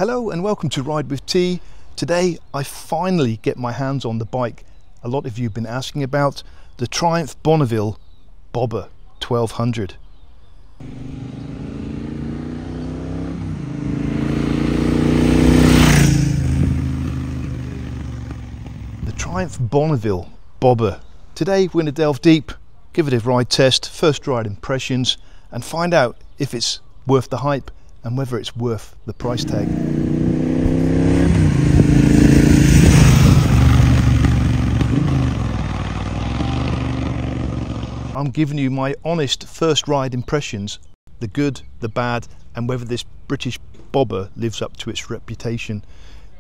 Hello and welcome to Ride with T. Today I finally get my hands on the bike a lot of you have been asking about, the Triumph Bonneville Bobber 1200. The Triumph Bonneville Bobber. Today we're going to delve deep, give it a ride test, first ride impressions, and find out if it's worth the hype and whether it's worth the price tag. I'm giving you my honest first ride impressions, the good, the bad, and whether this British bobber lives up to its reputation.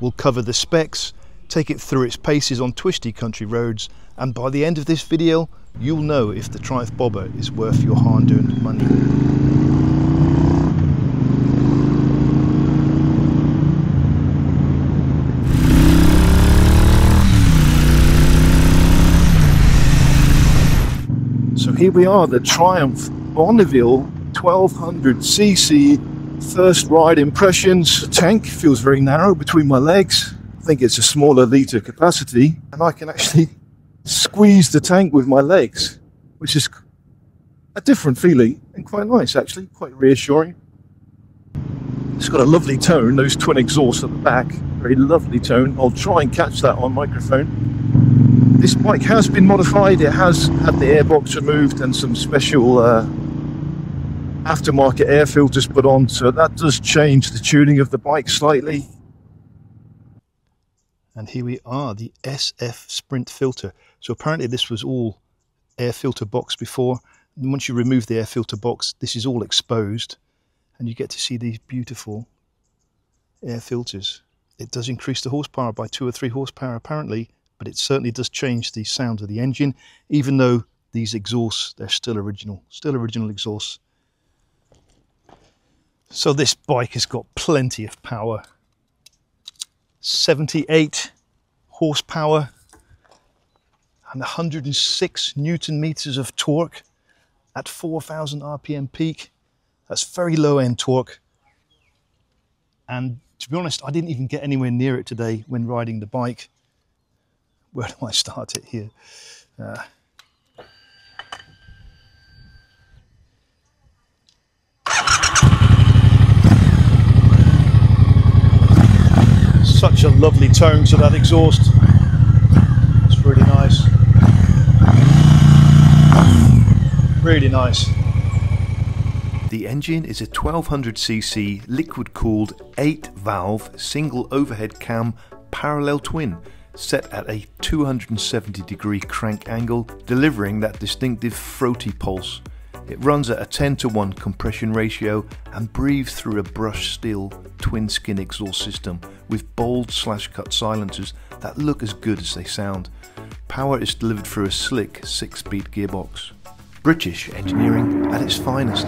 We'll cover the specs, take it through its paces on twisty country roads, and by the end of this video you'll know if the Triumph Bobber is worth your hard-earned money. So here we are, the Triumph Bonneville 1200cc first ride impressions. The tank feels very narrow between my legs. I think it's a smaller litre capacity, and I can actually squeeze the tank with my legs, which is a different feeling and quite nice actually, quite reassuring. It's got a lovely tone, those twin exhausts at the back, very lovely tone. I'll try and catch that on microphone. This bike has been modified, it has had the airbox removed and some special aftermarket air filters put on, so that does change the tuning of the bike slightly. And here we are, the SF Sprint filter. So apparently this was all air filter box before, and once you remove the air filter box this is all exposed and you get to see these beautiful air filters. It does increase the horsepower by 2 or 3 horsepower apparently, but it certainly does change the sound of the engine, even though these exhausts, they're still original exhausts. So this bike has got plenty of power. 78 horsepower and 106 Newton meters of torque at 4,000 RPM peak. That's very low end torque. And to be honest, I didn't even get anywhere near it today when riding the bike. Where do I start it here? Such a lovely tone to that exhaust. It's really nice. Really nice. The engine is a 1200cc liquid-cooled 8-valve single overhead cam parallel twin, set at a 270-degree crank angle, delivering that distinctive throaty pulse. It runs at a 10:1 compression ratio and breathes through a brushed steel twin-skin exhaust system with bold/cut silencers that look as good as they sound. Power is delivered through a slick 6-speed gearbox. British engineering at its finest.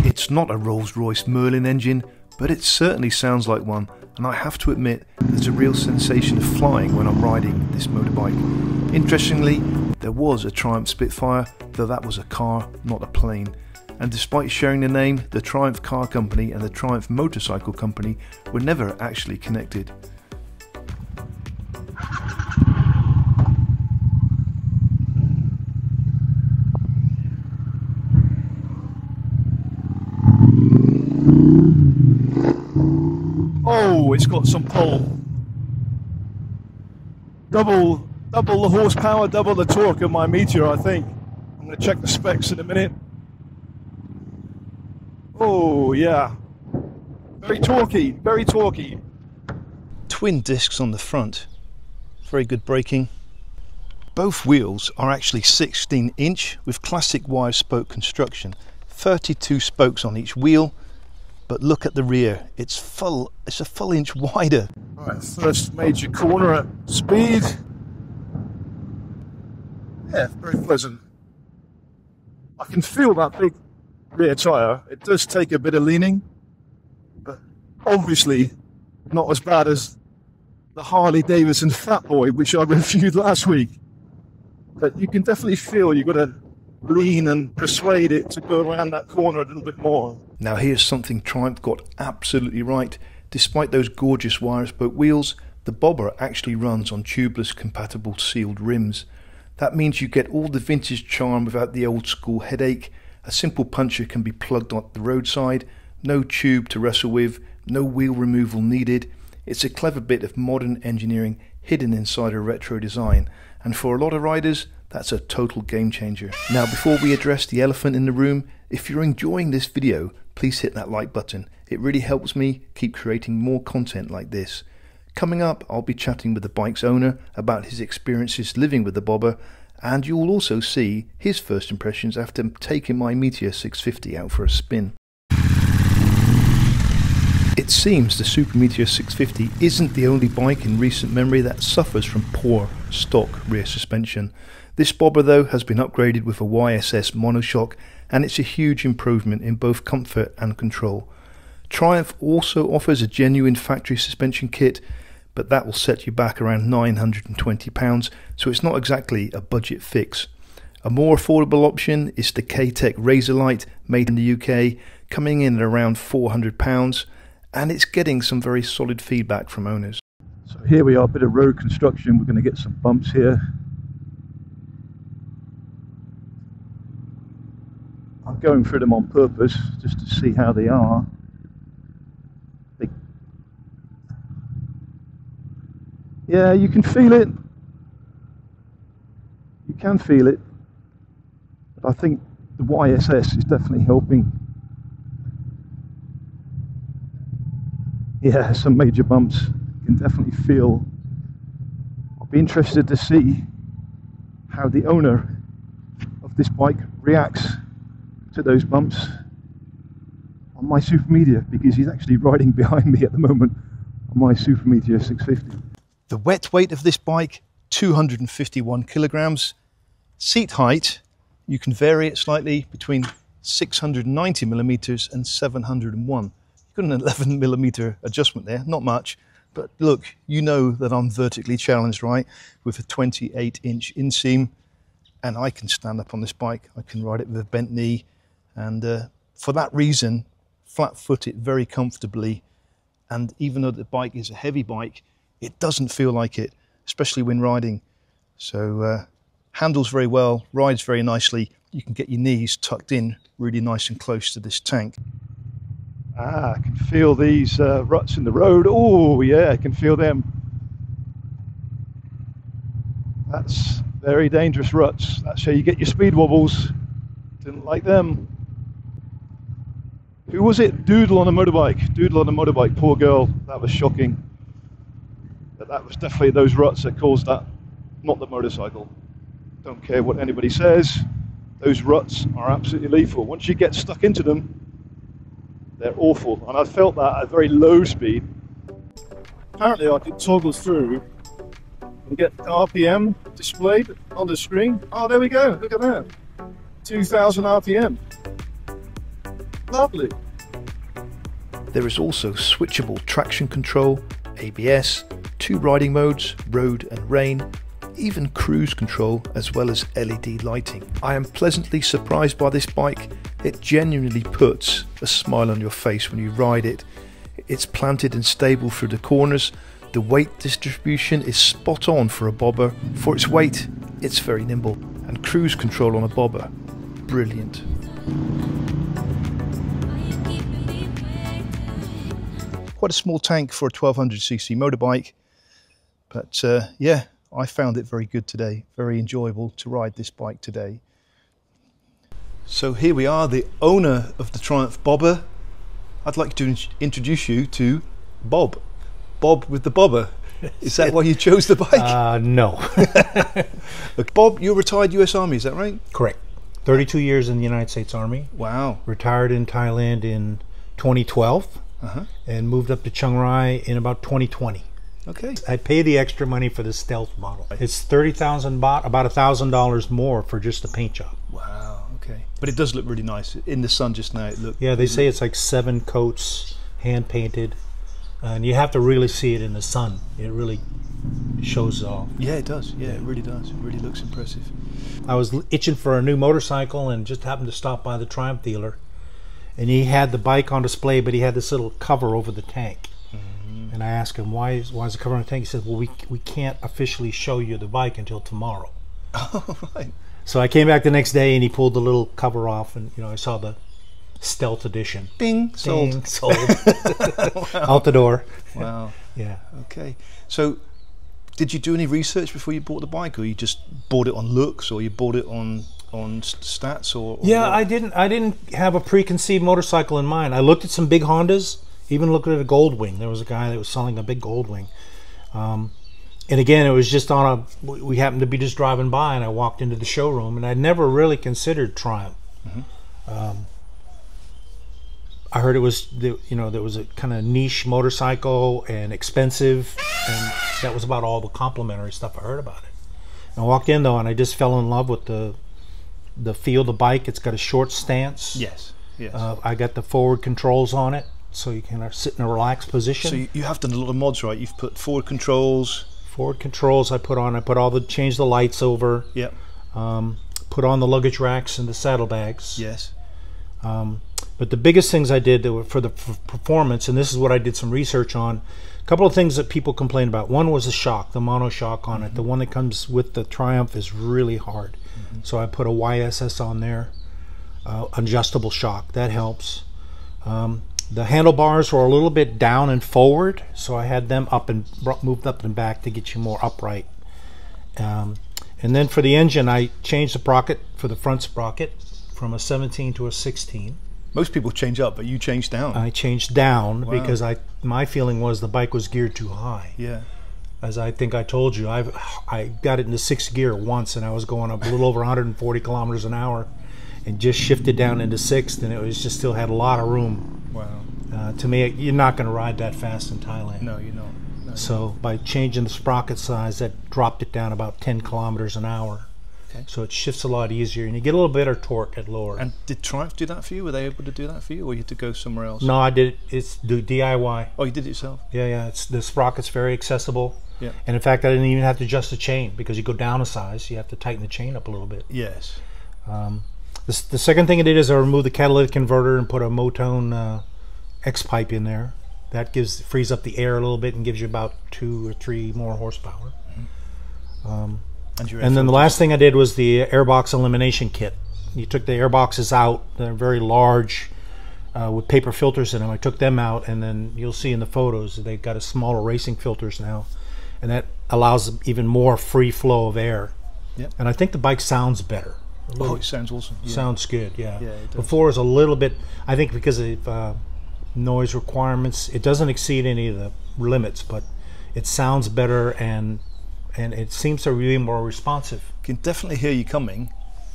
It's not a Rolls-Royce Merlin engine, but it certainly sounds like one, and I have to admit there's a real sensation of flying when I'm riding this motorbike. Interestingly, there was a Triumph Spitfire, though that was a car, not a plane. And despite sharing the name, the Triumph Car Company and the Triumph Motorcycle Company were never actually connected. Oh, it's got some pull. Double the horsepower, double the torque of my Meteor, I think. I'm going to check the specs in a minute. Oh, yeah. Very torquey, very torquey. Twin discs on the front. Very good braking. Both wheels are actually 16-inch with classic wide spoke construction. 32 spokes on each wheel. But look at the rear, it's a full inch wider. All right, first major corner at speed. Yeah, very pleasant. I can feel that big rear tyre. It does take a bit of leaning, but obviously not as bad as the Harley Davidson Fatboy, which I reviewed last week. But you can definitely feel you've got to lean and persuade it to go around that corner a little bit more. Now here's something Triumph got absolutely right. Despite those gorgeous wire spoke wheels, the Bobber actually runs on tubeless compatible sealed rims. That means you get all the vintage charm without the old school headache. A simple puncture can be plugged on the roadside, no tube to wrestle with, no wheel removal needed. It's a clever bit of modern engineering hidden inside a retro design, and for a lot of riders that's a total game changer. Now before we address the elephant in the room, if you're enjoying this video, please hit that like button. It really helps me keep creating more content like this. Coming up, I'll be chatting with the bike's owner about his experiences living with the Bobber, and you'll also see his first impressions after taking my Meteor 650 out for a spin. It seems the Super Meteor 650 isn't the only bike in recent memory that suffers from poor stock rear suspension. This Bobber though has been upgraded with a YSS monoshock, and it's a huge improvement in both comfort and control. Triumph also offers a genuine factory suspension kit, but that will set you back around £920, so it's not exactly a budget fix. A more affordable option is the K-Tech Razor Light, made in the UK, coming in at around £400, and it's getting some very solid feedback from owners. So here we are, a bit of road construction. We're going to get some bumps here. I'm going through them on purpose just to see how they are. Yeah, you can feel it. You can feel it. But I think the YSS is definitely helping. Yeah, some major bumps. You can definitely feel. I'll be interested to see how the owner of this bike reacts to those bumps on my Super Meteor, because he's actually riding behind me at the moment on my Super Meteor 650. The wet weight of this bike, 251 kilograms. Seat height, you can vary it slightly between 690 millimeters and 701. You've got an 11 millimeter adjustment there, not much, but look, you know that I'm vertically challenged, right? With a 28-inch inseam, and I can stand up on this bike. I can ride it with a bent knee, and for that reason, flat-foot it very comfortably. And even though the bike is a heavy bike, it doesn't feel like it, especially when riding. So handles very well, rides very nicely. You can get your knees tucked in really nice and close to this tank. I can feel these ruts in the road. Oh yeah, I can feel them. That's very dangerous ruts. That's how you get your speed wobbles. Didn't like them. Who was it? Doodle on a motorbike. Doodle on a motorbike, poor girl. That was shocking. But that was definitely those ruts that caused that, not the motorcycle. Don't care what anybody says, those ruts are absolutely lethal. Once you get stuck into them, they're awful. And I felt that at very low speed. Apparently I could toggle through and get RPM displayed on the screen. Oh, there we go, look at that. 2000 RPM. Lovely. There is also switchable traction control, ABS, 2 riding modes, road and rain, even cruise control, as well as LED lighting. I am pleasantly surprised by this bike. It genuinely puts a smile on your face when you ride it. It's planted and stable through the corners. The weight distribution is spot on for a Bobber. For its weight, it's very nimble. And cruise control on a Bobber, brilliant. Quite a small tank for a 1200cc motorbike, but yeah, I found it very good today. Very enjoyable to ride this bike today. So here we are, the owner of the Triumph Bobber. I'd like to introduce you to Bob. Bob with the Bobber. Is that why you chose the bike? No. Look, Bob, you're retired US Army, is that right? Correct. 32 years in the United States Army. Wow. Retired in Thailand in 2012 and moved up to Chiang Rai in about 2020. Okay. I pay the extra money for the Stealth model. It's 30,000 baht, about $1,000 more for just the paint job. Wow. Okay. But it does look really nice in the sun just now. It looked. Yeah, they say it's like 7 coats, hand painted, and you have to really see it in the sun. It really shows off. Yeah, it does. Yeah, it really does. It really looks impressive. I was itching for a new motorcycle and just happened to stop by the Triumph dealer, and he had the bike on display, but he had this little cover over the tank. And I asked him, why is the cover on the tank? He said, well, we can't officially show you the bike until tomorrow. Oh, right. So I came back the next day and he pulled the little cover off, and I saw the Stealth edition. Bing, sold. Bing, sold. Out the door. Wow. Yeah. Okay. So did you do any research before you bought the bike, or you just bought it on looks, or you bought it on stats, or yeah, what? I didn't have a preconceived motorcycle in mind. I looked at some big Hondas, even looked at a Goldwing. There was a guy that was selling a big Goldwing. And again, it was just we happened to be just driving by, and I walked into the showroom, and I'd never really considered Triumph. I heard it was, there was a kind of niche motorcycle and expensive, and that was about all the complimentary stuff I heard about it. And I walked in though, and I just fell in love with the feel of the bike. It's got a short stance. Yes. Yes. I got the forward controls on it, so you can sit in a relaxed position. So you have done a lot of mods, right? You've put forward controls. Forward controls I put on. I put changed the lights over. Yep. Put on the luggage racks and the saddlebags. Yes. But the biggest things I did that were for the performance, and this is what I did some research on, a couple of things that people complain about. One was the shock, the mono shock on it. The one that comes with the Triumph is really hard. So I put a YSS on there, adjustable shock. That helps. The handlebars were a little bit down and forward, so I had them up and moved up and back to get you more upright. And then for the engine, I changed the sprocket for the front sprocket from a 17 to a 16. Most people change up, but you changed down. I changed down. Wow. Because my feeling was the bike was geared too high. Yeah. As I think I told you, I got it into 6th gear once, and I was going up a little over 140 kilometers an hour, and just shifted down into 6th, and it was just still had a lot of room. Wow. To me, you're not going to ride that fast in Thailand. No, you're not. No, so by changing the sprocket size, that dropped it down about 10 kilometers an hour. Okay. So it shifts a lot easier, and you get a little better torque at lower. And did Triumph do that for you? Were they able to do that for you, or you had to go somewhere else? No, I did it. It's DIY. Oh, you did it yourself? Yeah. The sprocket's very accessible. Yeah. And in fact, I didn't even have to adjust the chain, because you go down a size, you have to tighten the chain up a little bit. Yes. The second thing I did is I removed the catalytic converter and put a Motone X pipe in there. That frees up the air a little bit and gives you about 2 or 3 more horsepower. And then the last thing I did was the airbox elimination kit. You took the airboxes out. They're very large with paper filters in them. I took them out, and then you'll see in the photos they've got a smaller racing filters now, and that allows even more free flow of air. Yep. And I think the bike sounds better. Oh, it sounds awesome. Yeah. Sounds good, yeah. Yeah, it does. Before is a little bit, I think because of noise requirements, it doesn't exceed any of the limits, but it sounds better, and it seems to be more responsive. Can definitely hear you coming,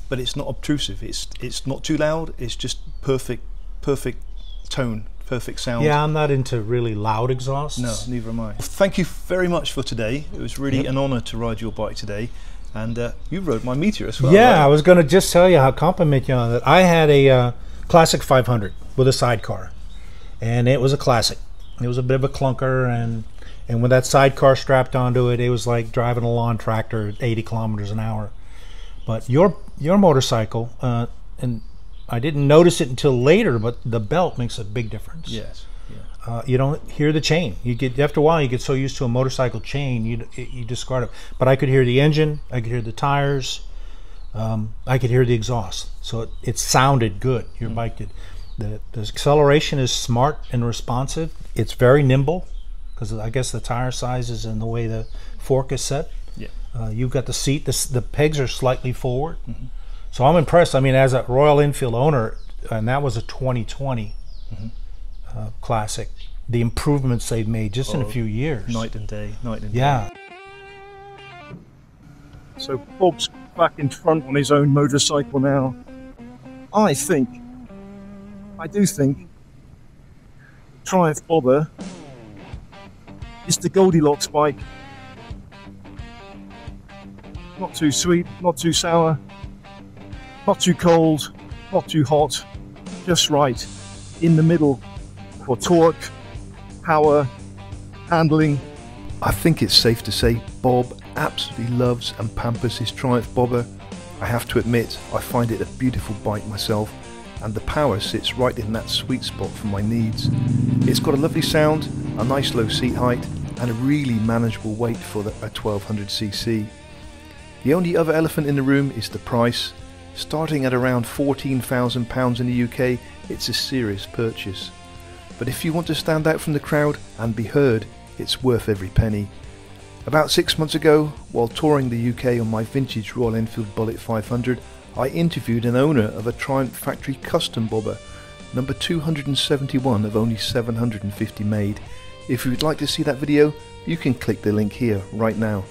but it's not obtrusive. It's not too loud. It's just perfect tone, perfect sound. Yeah, I'm not into really loud exhausts. No, neither am I. Well, thank you very much for today. It was really an honor to ride your bike today, and you rode my Meteor as well. Yeah, right? I was going to just tell you how compliment you on that. I had a classic 500 with a sidecar, and it was a classic. It was a bit of a clunker, and with that sidecar strapped onto it, it was like driving a lawn tractor at 80 kilometers an hour. But your motorcycle, and I didn't notice it until later, but the belt makes a big difference. Yes. Yeah. You don't hear the chain. After a while, you get so used to a motorcycle chain, you discard it. But I could hear the engine, I could hear the tires, I could hear the exhaust. So it sounded good. Your bike did. The acceleration is smart and responsive. It's very nimble, because I guess the tire sizes and the way the fork is set. Yeah. You've got the seat. The pegs are slightly forward. So I'm impressed. I mean, as a Royal Enfield owner, and that was a 2020 classic, the improvements they've made just in a few years. Night and day. Yeah. So Bob's back in front on his own motorcycle now. I do think Triumph Bobber It's the Goldilocks bike. Not too sweet, not too sour, not too cold, not too hot, just right, in the middle for torque, power, handling. I think it's safe to say Bob absolutely loves and pampers his Triumph Bobber. I have to admit, I find it a beautiful bike myself, and the power sits right in that sweet spot for my needs. It's got a lovely sound, a nice low seat height, and a really manageable weight for a 1200cc. The only other elephant in the room is the price. Starting at around £14,000 in the UK, it's a serious purchase. But if you want to stand out from the crowd and be heard, it's worth every penny. About 6 months ago, while touring the UK on my vintage Royal Enfield Bullet 500, I interviewed an owner of a Triumph factory custom bobber, number 271 of only 750 made. If you would like to see that video, you can click the link here right now.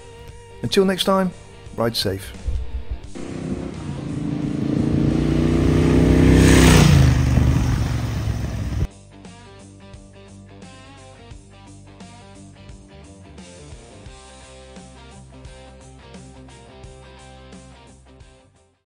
Until next time, ride safe.